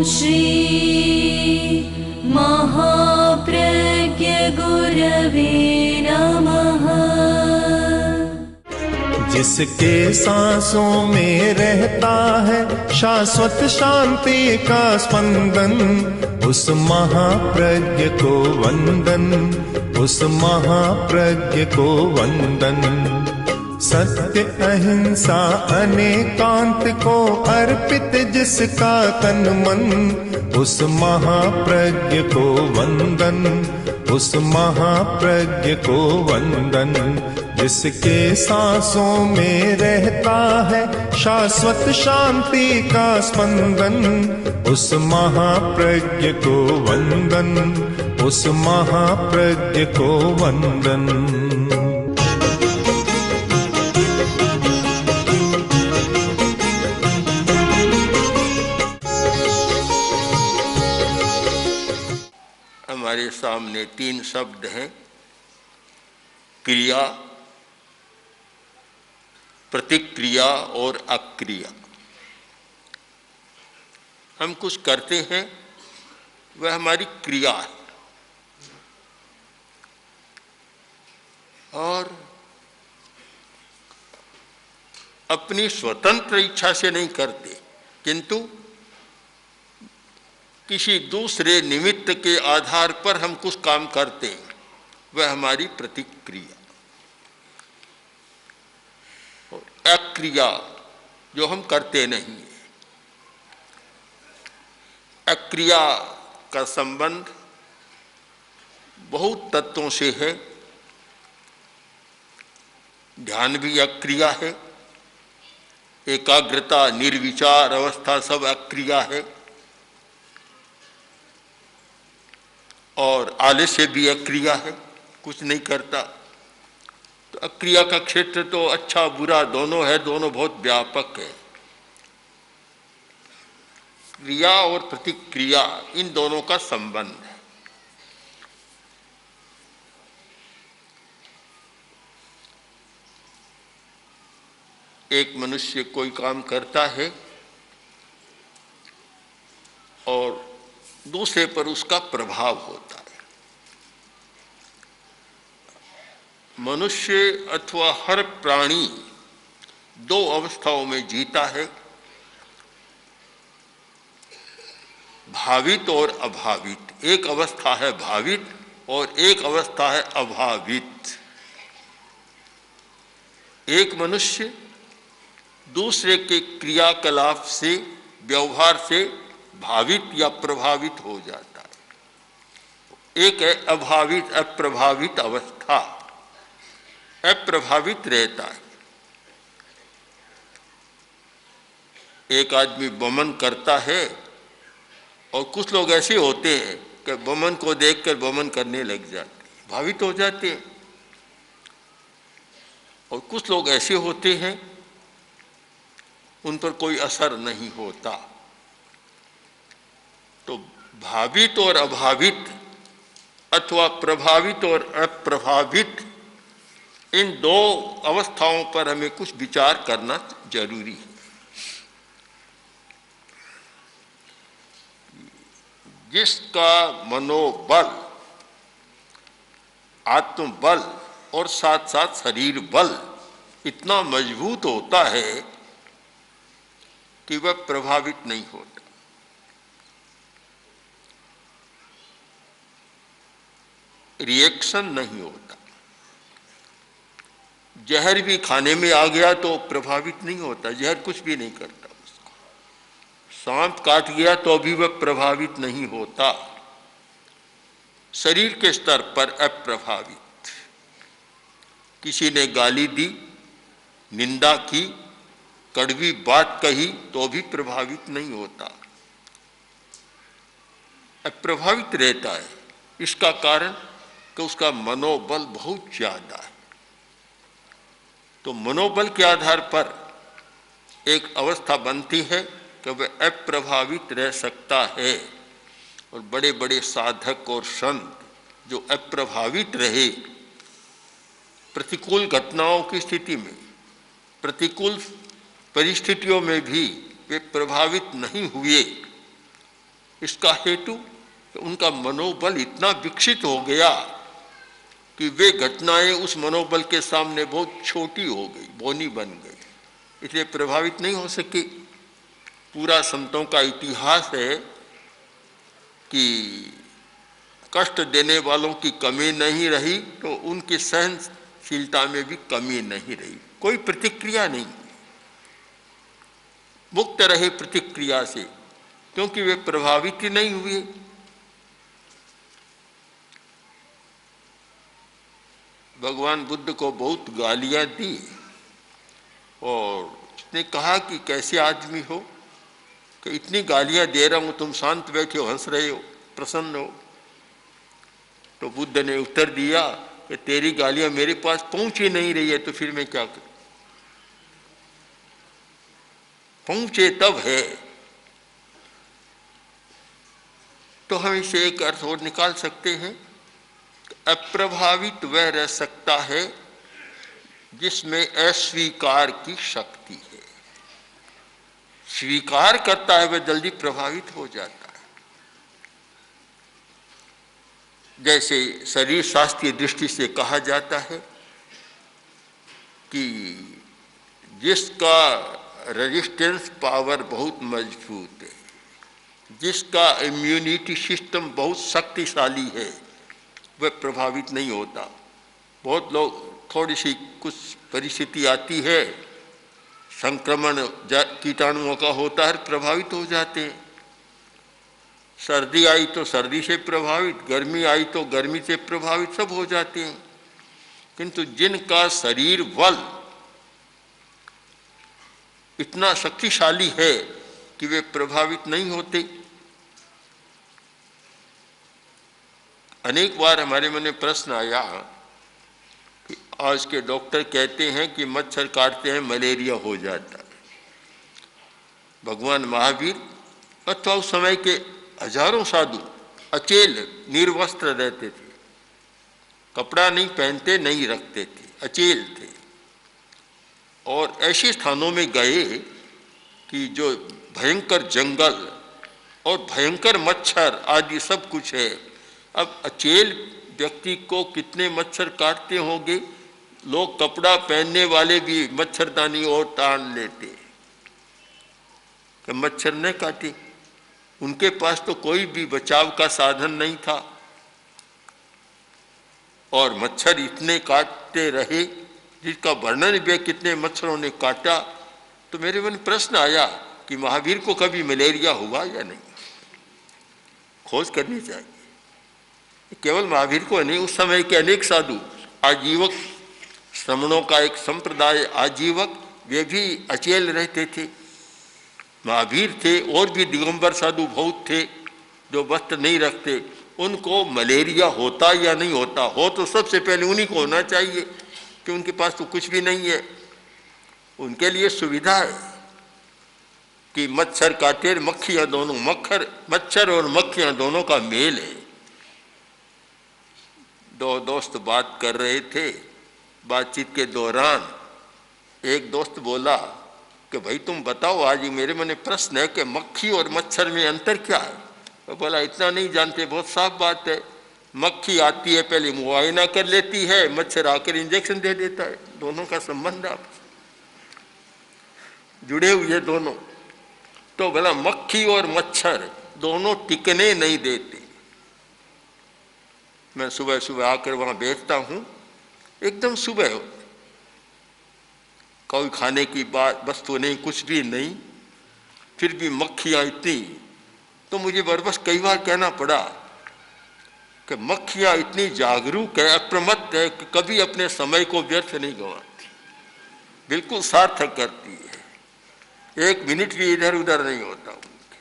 श्री महाप्रज्ञ गुरवे नमः। जिसके सांसों में रहता है शाश्वत शांति का स्पंदन, उस महाप्रज्ञ को वंदन, उस महाप्रज्ञ को वंदन। सत्य अहिंसा अनेकांत को अर्पित जिसका तन मन, उस महाप्रज्ञ को वंदन, उस महाप्रज्ञ को वंदन। जिसके सांसों में रहता है शाश्वत शांति का स्पंदन, उस महाप्रज्ञ को वंदन, उस महाप्रज्ञ को वंदन। हमारे सामने 3 शब्द हैं, क्रिया, प्रतिक्रिया और अक्रिया। हम कुछ करते हैं, वह हमारी क्रिया है, और अपनी स्वतंत्र इच्छा से नहीं करते, किंतु किसी दूसरे निमित्त के आधार पर हम कुछ काम करते हैं, वह हमारी प्रतिक्रिया। और अक्रिया जो हम करते नहीं है। अक्रिया का संबंध बहुत तत्वों से है। ध्यान भी अक्रिया है, एकाग्रता, निर्विचार अवस्था सब अक्रिया है, और आलस्य भी अक्रिया है, कुछ नहीं करता। तो अक्रिया का क्षेत्र तो अच्छा बुरा दोनों है, दोनों बहुत व्यापक है। क्रिया और प्रतिक्रिया, इन दोनों का संबंध है। एक मनुष्य कोई काम करता है और दूसरे पर उसका प्रभाव होता है। मनुष्य अथवा हर प्राणी 2 अवस्थाओं में जीता है, भावित और अभावित। एक अवस्था है भावित और एक अवस्था है अभावित। एक मनुष्य दूसरे के क्रियाकलाप से, व्यवहार से भावित या प्रभावित हो जाता है। एक है अभावित, अप्रभावित अवस्था, अप्रभावित रहता है। एक आदमी वमन करता है, और कुछ लोग ऐसे होते हैं कि वमन को देखकर वमन करने लग जाते हैं, भावित हो जाते हैं। और कुछ लोग ऐसे होते हैं उन पर कोई असर नहीं होता। तो भावित और अभावित अथवा प्रभावित और अप्रभावित, इन 2 अवस्थाओं पर हमें कुछ विचार करना जरूरी है। जिसका मनोबल, आत्मबल और साथ साथ शरीर बल इतना मजबूत होता है कि वह प्रभावित नहीं होता। रिएक्शन नहीं होता। जहर भी खाने में आ गया तो प्रभावित नहीं होता, जहर कुछ भी नहीं करता उसको। सांप काट गया तो अभी वह प्रभावित नहीं होता। शरीर के स्तर पर अप्रभावित। किसी ने गाली दी, निंदा की, कड़वी बात कही तो भी प्रभावित नहीं होता, अप्रभावित रहता है। इसका कारण कि उसका मनोबल बहुत ज्यादा है। तो मनोबल के आधार पर एक अवस्था बनती है कि वह अप्रभावित रह सकता है। और बड़े बड़े साधक और संत जो अप्रभावित रहे, प्रतिकूल घटनाओं की स्थिति में, प्रतिकूल परिस्थितियों में भी वे प्रभावित नहीं हुए, इसका हेतु कि उनका मनोबल इतना विकसित हो गया कि वे घटनाएं उस मनोबल के सामने बहुत छोटी हो गई, बौनी बन गई, इसलिए प्रभावित नहीं हो सके। पूरा संतों का इतिहास है कि कष्ट देने वालों की कमी नहीं रही तो उनकी सहनशीलता में भी कमी नहीं रही, कोई प्रतिक्रिया नहीं, मुक्त रहे प्रतिक्रिया से, क्योंकि वे प्रभावित ही नहीं हुए। भगवान बुद्ध को बहुत गालियां दी और उसने कहा कि कैसे आदमी हो कि इतनी गालियां दे रहा हूं, तुम शांत बैठे हो, हंस रहे हो, प्रसन्न हो। तो बुद्ध ने उत्तर दिया कि तेरी गालियां मेरे पास पहुंच ही नहीं रही है, तो फिर मैं क्या करूं? पहुंचे तब है। तो हम इसे एक अर्थ और निकाल सकते हैं, अप्रभावित वह रह सकता है जिसमें अस्वीकार की शक्ति है। स्वीकार करता है वह जल्दी प्रभावित हो जाता है। जैसे शरीर शास्त्रीय दृष्टि से कहा जाता है कि जिसका रेजिस्टेंस पावर बहुत मजबूत है, जिसका इम्यूनिटी सिस्टम बहुत शक्तिशाली है, वह प्रभावित नहीं होता। बहुत लोग थोड़ी सी कुछ परिस्थिति आती है, संक्रमण कीटाणुओं का होता है, प्रभावित हो जाते हैं। सर्दी आई तो सर्दी से प्रभावित, गर्मी आई तो गर्मी से प्रभावित, सब हो जाते हैं। किंतु जिनका शरीर बल इतना शक्तिशाली है कि वे प्रभावित नहीं होते। अनेक बार हमारे मन में प्रश्न आया कि आज के डॉक्टर कहते हैं कि मच्छर काटते हैं मलेरिया हो जाता है। भगवान महावीर अथवा उस समय के हजारों साधु अचेल निर्वस्त्र रहते थे, कपड़ा नहीं पहनते, नहीं रखते थे, अचेल थे, और ऐसे स्थानों में गए कि जो भयंकर जंगल और भयंकर मच्छर आदि सब कुछ है। अब अचेल व्यक्ति को कितने मच्छर काटते होंगे, लोग कपड़ा पहनने वाले भी मच्छरदानी और तान लेते कि मच्छर न काटे। उनके पास तो कोई भी बचाव का साधन नहीं था और मच्छर इतने काटते रहे जिसका वर्णन भी कितने मच्छरों ने काटा। तो मेरे मन प्रश्न आया कि महावीर को कभी मलेरिया हुआ या नहीं, खोज करनी चाहिए। केवल महावीर को नहीं, उस समय के अनेक साधु आजीवक, श्रमणों का एक संप्रदाय आजीवक, वे भी अचेल रहते थे। महावीर थे और भी दिगंबर साधु बहुत थे जो वस्त्र नहीं रखते। उनको मलेरिया होता या नहीं होता, हो तो सबसे पहले उन्हीं को होना चाहिए कि उनके पास तो कुछ भी नहीं है। उनके लिए सुविधा है कि मच्छर काटे, मक्खियां दोनों, मच्छर और मक्खियां दोनों का मेल है। दो दोस्त बात कर रहे थे, बातचीत के दौरान एक दोस्त बोला कि भाई तुम बताओ, आज मेरे मन में प्रश्न है कि मक्खी और मच्छर में अंतर क्या है। तो बोला इतना नहीं जानते, बहुत साफ बात है। मक्खी आती है पहले मुआयना कर लेती है, मच्छर आकर इंजेक्शन दे देता है। दोनों का संबंध आप जुड़े हुए दोनों। तो बोला मक्खी और मच्छर दोनों टिकने नहीं देते। मैं सुबह सुबह आकर वहां बैठता हूं, एकदम सुबह, कोई खाने की बात वस्तु नहीं, कुछ भी नहीं, फिर भी मक्खियां इतनी। तो मुझे बरबस कई बार कहना पड़ा कि मक्खियां इतनी जागरूक है, अप्रमत्त है कि कभी अपने समय को व्यर्थ नहीं गंवाती, बिल्कुल सार्थक करती है, एक मिनट भी इधर उधर नहीं होता उनके।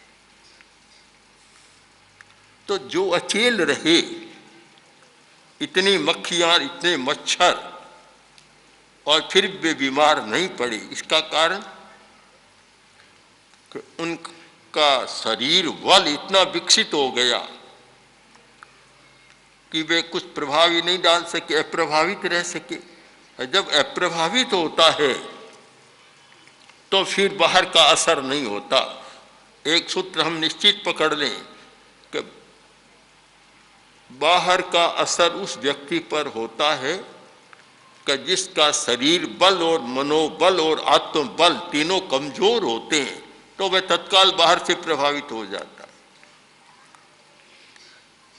तो जो अचेल रहे, इतनी मक्खियां, इतने मच्छर, और फिर वे बीमार नहीं पड़े, इसका कारण कि उनका शरीर बल इतना विकसित हो गया कि वे कुछ प्रभाव ही नहीं डाल सके, अप्रभावित रह सके। जब अप्रभावित होता है तो फिर बाहर का असर नहीं होता। एक सूत्र हम निश्चित पकड़ लें बाहर का असर उस व्यक्ति पर होता है कि जिसका शरीर बल और मनोबल और आत्मबल तीनों कमजोर होते हैं, तो वह तत्काल बाहर से प्रभावित हो जाता है।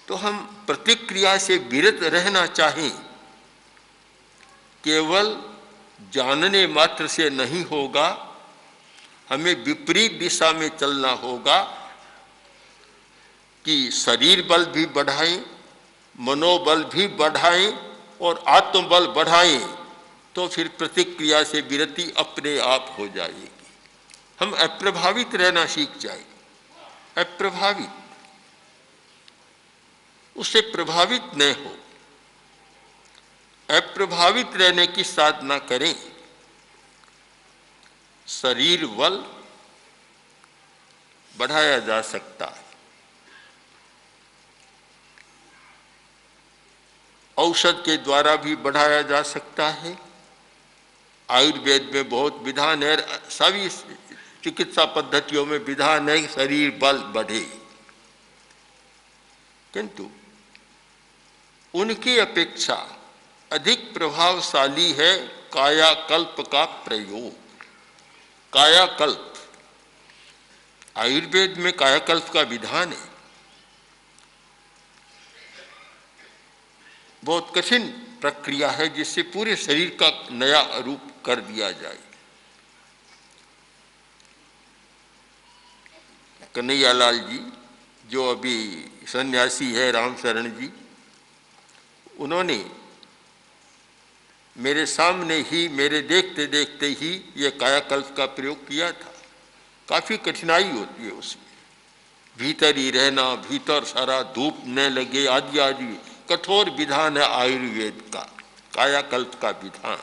तो हम प्रतिक्रिया से विरत रहना चाहें, केवल जानने मात्र से नहीं होगा, हमें विपरीत दिशा में चलना होगा कि शरीर बल भी बढ़ाएं, मनोबल भी बढ़ाएं और आत्मबल बढ़ाएं, तो फिर प्रतिक्रिया से विरति अपने आप हो जाएगी। हम अप्रभावित रहना सीख जाए, अप्रभावित, उससे प्रभावित न हो, अप्रभावित रहने की साधना करें। शरीर बल बढ़ाया जा सकता है, औषध के द्वारा भी बढ़ाया जा सकता है। आयुर्वेद में बहुत विधान है, सभी चिकित्सा पद्धतियों में विधान है कि शरीर बल बढ़े, किंतु उनकी अपेक्षा अधिक प्रभावशाली है कायाकल्प का प्रयोग। कायाकल्प, आयुर्वेद में कायाकल्प का विधान है। बहुत कठिन प्रक्रिया है जिससे पूरे शरीर का नया रूप कर दिया जाए। कन्हैयालाल जी जो अभी सन्यासी है, राम शरण जी, उन्होंने मेरे सामने ही, मेरे देखते देखते ही ये कायाकल्प का प्रयोग किया था। काफी कठिनाई होती है उसमें, भीतर ही रहना, भीतर सारा धूप न लगे, आदि आदि कठोर विधान है आयुर्वेद का, कायाकल्प का विधान।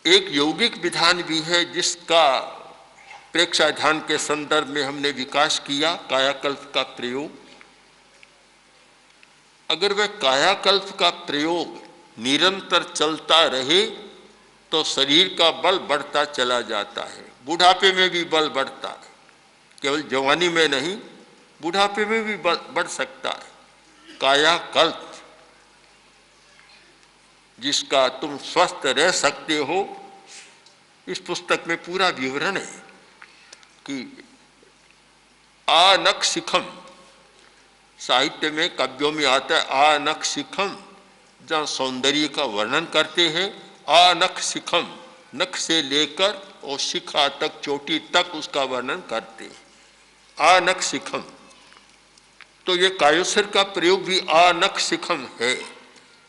एक यौगिक विधान भी है जिसका प्रेक्षा ध्यान के संदर्भ में हमने विकास किया, कायाकल्प का प्रयोग। अगर वह कायाकल्प का प्रयोग निरंतर चलता रहे तो शरीर का बल बढ़ता चला जाता है। बुढ़ापे में भी बल बढ़ता है, केवल जवानी में नहीं, बुढ़ापे में भी बढ़ सकता है। कायाकल्प जिसका तुम स्वस्थ रह सकते हो, इस पुस्तक में पूरा विवरण है कि आनख शिखम, साहित्य में, काव्यों में आता है आनख शिखम, जहाँ सौंदर्य का वर्णन करते हैं। आनख शिखम, नख से लेकर और शिखा तक, चोटी तक उसका वर्णन करते हैं। आनख शिखम, तो ये कायोसर का प्रयोग भी आनख शिखम है।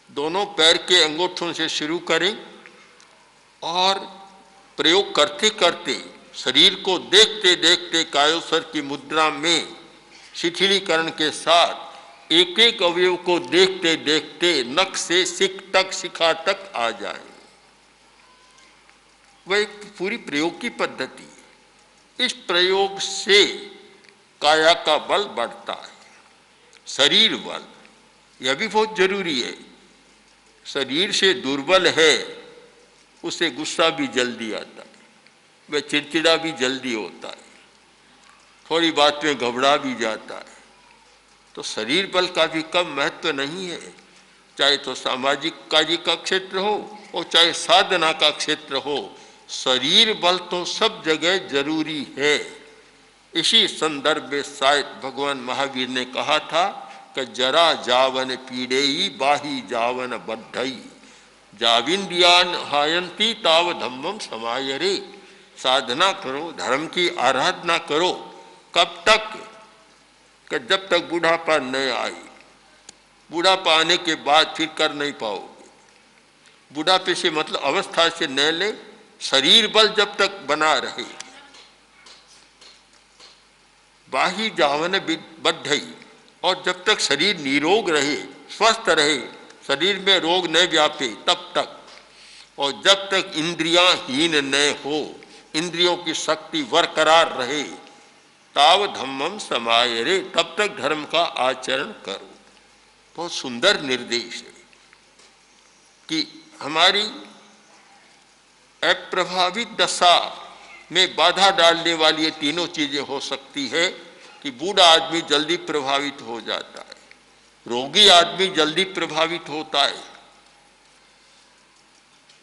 दोनों पैर के अंगूठों से शुरू करें और प्रयोग करते करते, शरीर को देखते देखते कायोसर की मुद्रा में शिथिलीकरण के साथ एक एक अवयव को देखते देखते नख से शिख तक, शिखा तक आ जाए। वह एक पूरी प्रयोग की पद्धति है। इस प्रयोग से काया का बल बढ़ता है। शरीर बल, यह भी बहुत जरूरी है। शरीर से दुर्बल है, उसे गुस्सा भी जल्दी आता है, वह चिड़चिड़ा भी जल्दी होता है, थोड़ी बात में घबरा भी जाता है। तो शरीर बल का भी कम महत्व नहीं है, चाहे तो सामाजिक कार्य का क्षेत्र हो और चाहे साधना का क्षेत्र हो। शरीर बल तो सब जगह जरूरी है। इसी संदर्भ में शायद भगवान महावीर ने कहा था कि जरा जावन पीड़ेई बाही जावन बद्धई, जाविंद्रियान हायंती ताव धम्मम समायरे। साधना करो, धर्म की आराधना करो, कब तक? कि जब तक बूढ़ापा न आए। बूढ़ापा आने के बाद फिर कर नहीं पाओगे। बूढ़ापे से मतलब अवस्था से न ले, शरीर बल जब तक बना रहे। बाही जावन बद्धई, और जब तक शरीर निरोग रहे, स्वस्थ रहे, शरीर में रोग न व्यापे तब तक, और जब तक इंद्रियां हीन न हो, इंद्रियों की शक्ति बरकरार रहे, ताव धम्मम समायरे, तब तक धर्म का आचरण करो। बहुत सुंदर निर्देश है कि हमारी अप्रभावित दशा में बाधा डालने वाली ये तीनों चीजें हो सकती है। कि बूढ़ा आदमी जल्दी प्रभावित हो जाता है, रोगी आदमी जल्दी प्रभावित होता है,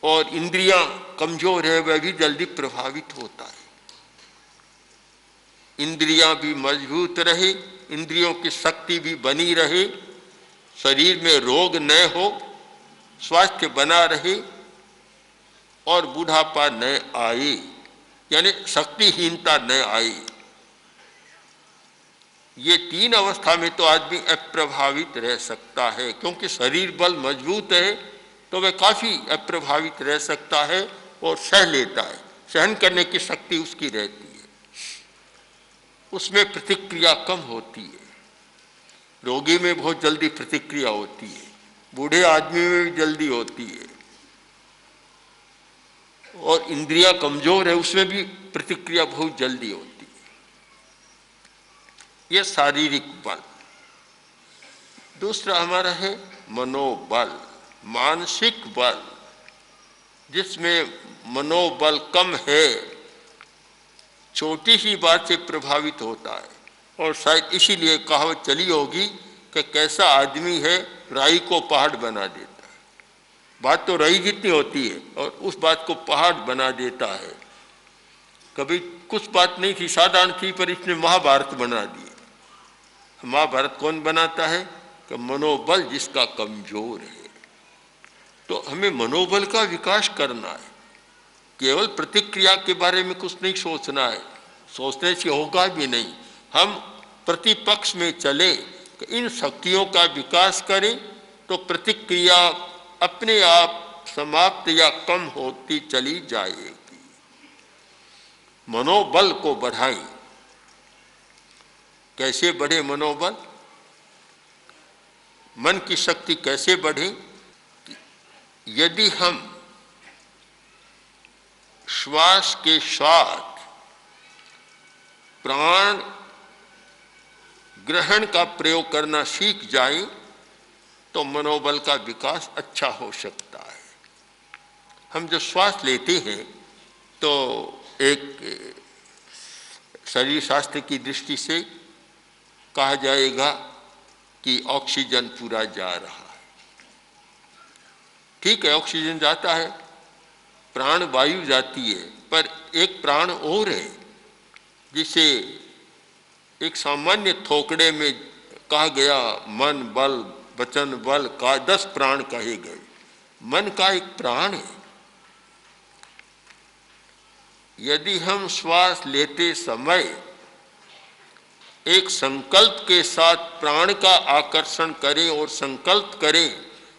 और इंद्रियां कमजोर है वह भी जल्दी प्रभावित होता है। इंद्रियां भी मजबूत रहे, इंद्रियों की शक्ति भी बनी रहे, शरीर में रोग न हो, स्वास्थ्य बना रहे और बुढ़ापा न आए, यानी शक्तिहीनता न आए। ये तीन अवस्था में तो आदमी अप्रभावित रह सकता है, क्योंकि शरीर बल मजबूत है तो वह काफी अप्रभावित रह सकता है और सह लेता है, सहन करने की शक्ति उसकी रहती है, उसमें प्रतिक्रिया कम होती है। रोगी में बहुत जल्दी प्रतिक्रिया होती है, बूढ़े आदमी में भी जल्दी होती है, और इंद्रियां कमजोर है उसमें भी प्रतिक्रिया बहुत जल्दी होती है। यह शारीरिक बल। दूसरा हमारा है मनोबल, मानसिक बल, जिसमें मनोबल कम है, छोटी सी बात से प्रभावित होता है, और शायद इसीलिए कहावत चली होगी कि कैसा आदमी है राई को पहाड़ बना देता है। बात तो राई जितनी होती है और उस बात को पहाड़ बना देता है। कभी कुछ बात नहीं थी, साधारण थी, पर इसने महाभारत बना दिया। महाभारत कौन बनाता है? कि मनोबल जिसका कमजोर है। तो हमें मनोबल का विकास करना है, केवल प्रतिक्रिया के बारे में कुछ नहीं सोचना है, सोचने से होगा भी नहीं। हम प्रतिपक्ष में चले कि इन शक्तियों का विकास करें तो प्रतिक्रिया अपने आप समाप्त या कम होती चली जाएगी। मनोबल को बढ़ाएं। कैसे बढ़े मनोबल? मन की शक्ति कैसे बढ़े? यदि हम श्वास के साथ प्राण ग्रहण का प्रयोग करना सीख जाएं तो मनोबल का विकास अच्छा हो सकता है। हम जो श्वास लेते हैं तो एक शरीर शास्त्र की दृष्टि से कहा जाएगा कि ऑक्सीजन पूरा जा रहा है। ठीक है, ऑक्सीजन जाता है, प्राण वायु जाती है, पर एक प्राण और है जिसे एक सामान्य थोकड़े में कहा गया मन बल वचन बल का 10 प्राण कहे गए। मन का एक प्राण है। यदि हम श्वास लेते समय एक संकल्प के साथ प्राण का आकर्षण करें और संकल्प करें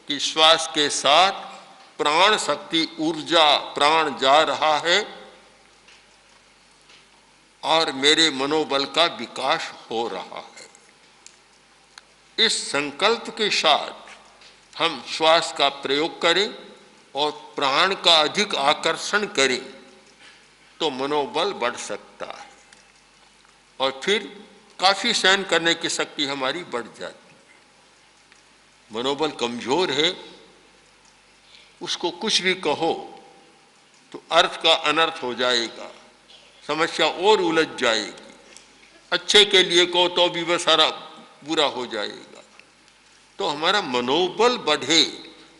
कि श्वास के साथ प्राण शक्ति ऊर्जा प्राण जा रहा है और मेरे मनोबल का विकास हो रहा है, इस संकल्प के साथ हम श्वास का प्रयोग करें और प्राण का अधिक आकर्षण करें तो मनोबल बढ़ सकता है और फिर काफी सहन करने की शक्ति हमारी बढ़ जाती है। मनोबल कमजोर है, उसको कुछ भी कहो तो अर्थ का अनर्थ हो जाएगा, समस्या और उलझ जाएगी। अच्छे के लिए कहो तो भी वह सारा बुरा हो जाएगा। तो हमारा मनोबल बढ़े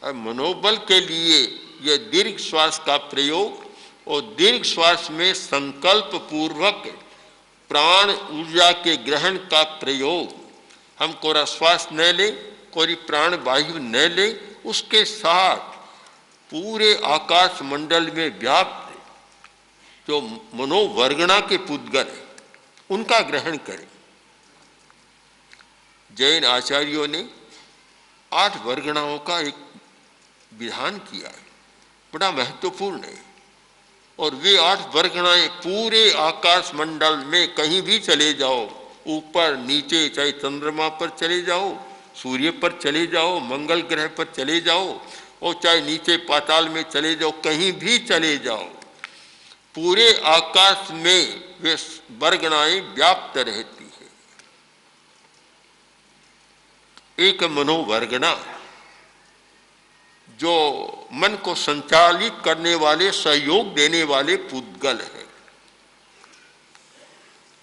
और मनोबल के लिए यह दीर्घ श्वास का प्रयोग और दीर्घ श्वास में संकल्प पूर्वक प्राण ऊर्जा के ग्रहण का प्रयोग, हम कोरा श्वास न ले, कोई प्राण वायु न ले, उसके साथ पूरे आकाश मंडल में व्याप्त जो मनोवर्गणा के पुद्गल है उनका ग्रहण करें। जैन आचार्यों ने 8 वर्गणाओं का एक विधान किया है, बड़ा महत्वपूर्ण है। और वे 8 वर्गणाएं पूरे आकाश मंडल में कहीं भी चले जाओ, ऊपर नीचे, चाहे चंद्रमा पर चले जाओ, सूर्य पर चले जाओ, मंगल ग्रह पर चले जाओ, और चाहे नीचे पाताल में चले जाओ, कहीं भी चले जाओ, पूरे आकाश में वे वर्गणाएं व्याप्त रहती है। एक मनोवर्गणा जो मन को संचालित करने वाले, सहयोग देने वाले पुद्गल है।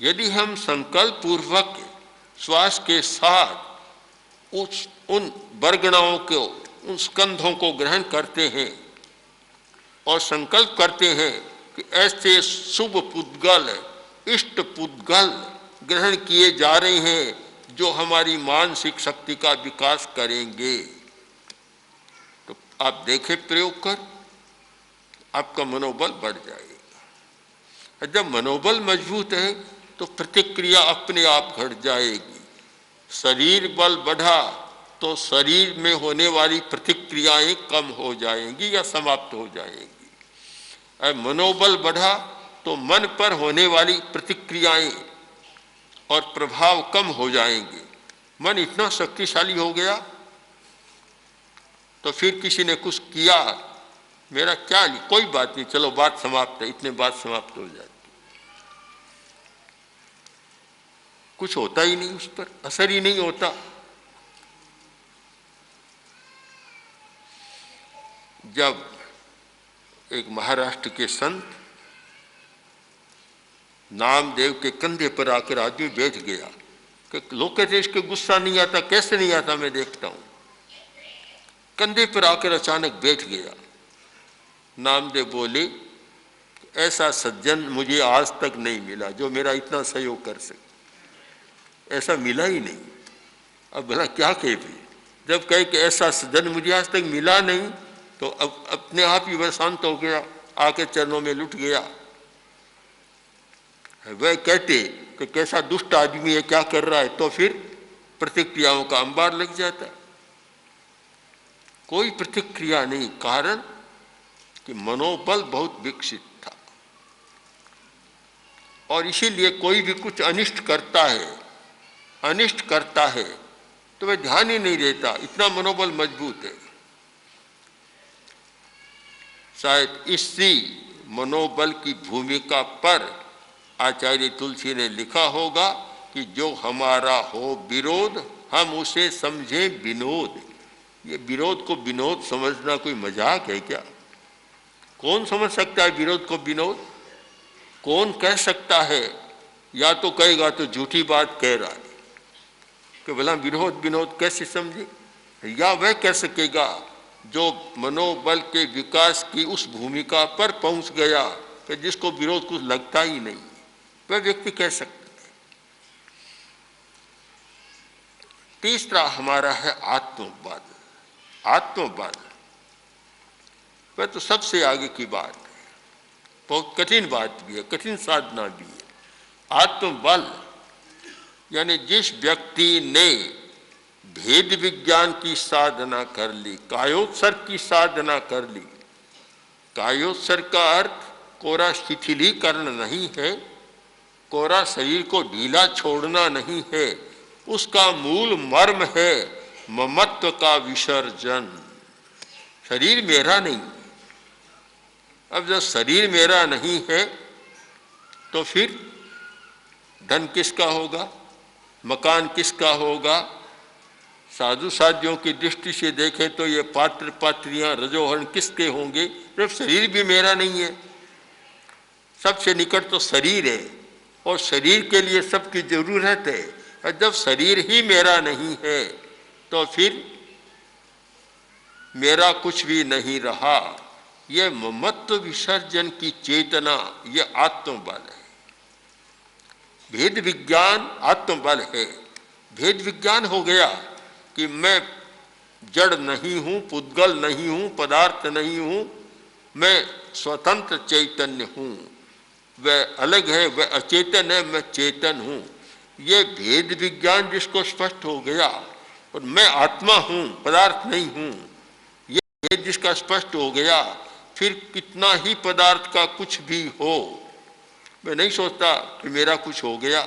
यदि हम संकल्प पूर्वक श्वास के साथ उन बरगणाओं को, उन स्कंधों को ग्रहण करते हैं और संकल्प करते हैं कि ऐसे शुभ पुद्गल, इष्ट पुद्गल ग्रहण किए जा रहे हैं जो हमारी मानसिक शक्ति का विकास करेंगे, तो आप देखें प्रयोग कर, आपका मनोबल बढ़ जाएगा। जब मनोबल मजबूत है तो प्रतिक्रिया अपने आप घट जाएगी। शरीर बल बढ़ा तो शरीर में होने वाली प्रतिक्रियाएं कम हो जाएंगी या समाप्त हो जाएंगी। और मनोबल बढ़ा तो मन पर होने वाली प्रतिक्रियाएं और प्रभाव कम हो जाएंगे। मन इतना शक्तिशाली हो गया तो फिर किसी ने कुछ किया, मेरा क्या, कोई बात नहीं, चलो बात समाप्त है, इतने बात समाप्त हो जाती, कुछ होता ही नहीं, उस पर असर ही नहीं होता। जब एक महाराष्ट्र के संत नामदेव के कंधे पर आकर आदमी बैठ गया कि लोग कहते इसके गुस्सा नहीं आता, कैसे नहीं आता, मैं देखता हूं। कंधे पर आकर अचानक बैठ गया। नामदेव बोले, ऐसा सज्जन मुझे आज तक नहीं मिला जो मेरा इतना सहयोग कर सके, ऐसा मिला ही नहीं। अब भला क्या कहे भी, जब कहे कि ऐसा सज्जन मुझे आज तक मिला नहीं तो अब अपने आप ही वह शांत हो गया, आके चरणों में लुट गया। वह कहते कि कैसा दुष्ट आदमी है, क्या कर रहा है, तो फिर प्रतिक्रियाओं का अंबार लग जाता। कोई प्रतिक्रिया नहीं, कारण कि मनोबल बहुत विकसित था। और इसीलिए कोई भी कुछ अनिष्ट करता है तो वह ध्यान ही नहीं देता, इतना मनोबल मजबूत है। शायद इसी मनोबल की भूमिका पर आचार्य तुलसी ने लिखा होगा कि जो हमारा हो विरोध हम उसे समझे विनोद। ये विरोध को विनोद समझना कोई मजाक है क्या? कौन समझ सकता है विरोध को विनोद? कौन कह सकता है? या तो कहेगा तो झूठी बात कह रहा है कि भला विरोध विनोद कैसे समझे, या वह कह सकेगा जो मनोबल के विकास की उस भूमिका पर पहुंच गया कि जिसको विरोध कुछ लगता ही नहीं, वह व्यक्ति कह सकता है। तीसरा हमारा है आत्मबल। आत्मबल वह तो सबसे आगे की बात है, बहुत कठिन बात भी है, कठिन साधना भी है। आत्मबल यानी जिस व्यक्ति ने भेद विज्ञान की साधना कर ली, कायोत्सर्ग की साधना कर ली। कायोत्सर्ग का अर्थ कोरा शिथिलीकरण नहीं है, कोरा शरीर को ढीला छोड़ना नहीं है, उसका मूल मर्म है ममत्व का विसर्जन। शरीर मेरा नहीं। अब जब शरीर मेरा नहीं है तो फिर धन किसका होगा, मकान किसका होगा? साधु साधियों की दृष्टि से देखें तो ये पात्र पात्रियां रजोहरण किसके होंगे जब शरीर भी मेरा नहीं है? सबसे निकट तो शरीर है और शरीर के लिए सबकी जरूरत है। और जब शरीर ही मेरा नहीं है तो फिर मेरा कुछ भी नहीं रहा। ये ममत्व विसर्जन की चेतना, ये आत्मबल है। भेद विज्ञान आत्मबल है। भेद विज्ञान हो गया कि मैं जड़ नहीं हूं, पुद्गल नहीं हूं, पदार्थ नहीं हूं, मैं स्वतंत्र चैतन्य हूं। वह अलग है, वह अचेतन है, मैं चेतन हूं। ये भेद विज्ञान जिसको स्पष्ट हो गया, और मैं आत्मा हूं, पदार्थ नहीं हूं, ये भेद जिसका स्पष्ट हो गया, फिर कितना ही पदार्थ का कुछ भी हो, मैं नहीं सोचता कि मेरा कुछ हो गया।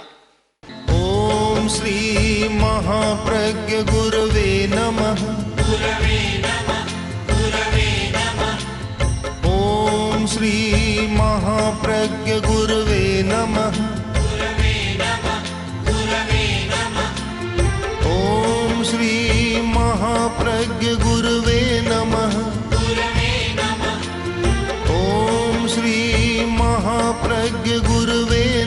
ओम श्री महाप्रज्ञ गुरवे नमः। गुरवे नमः, गुरवे नमः। ओम श्री महाप्रज्ञ गुरवे नमः। गुरवे नमः, गुरवे नमः। ओम श्री महाप्रज्ञ गुरवे नमः। गुरवे नमः। ओम श्री महाप्रज्ञ गुरवे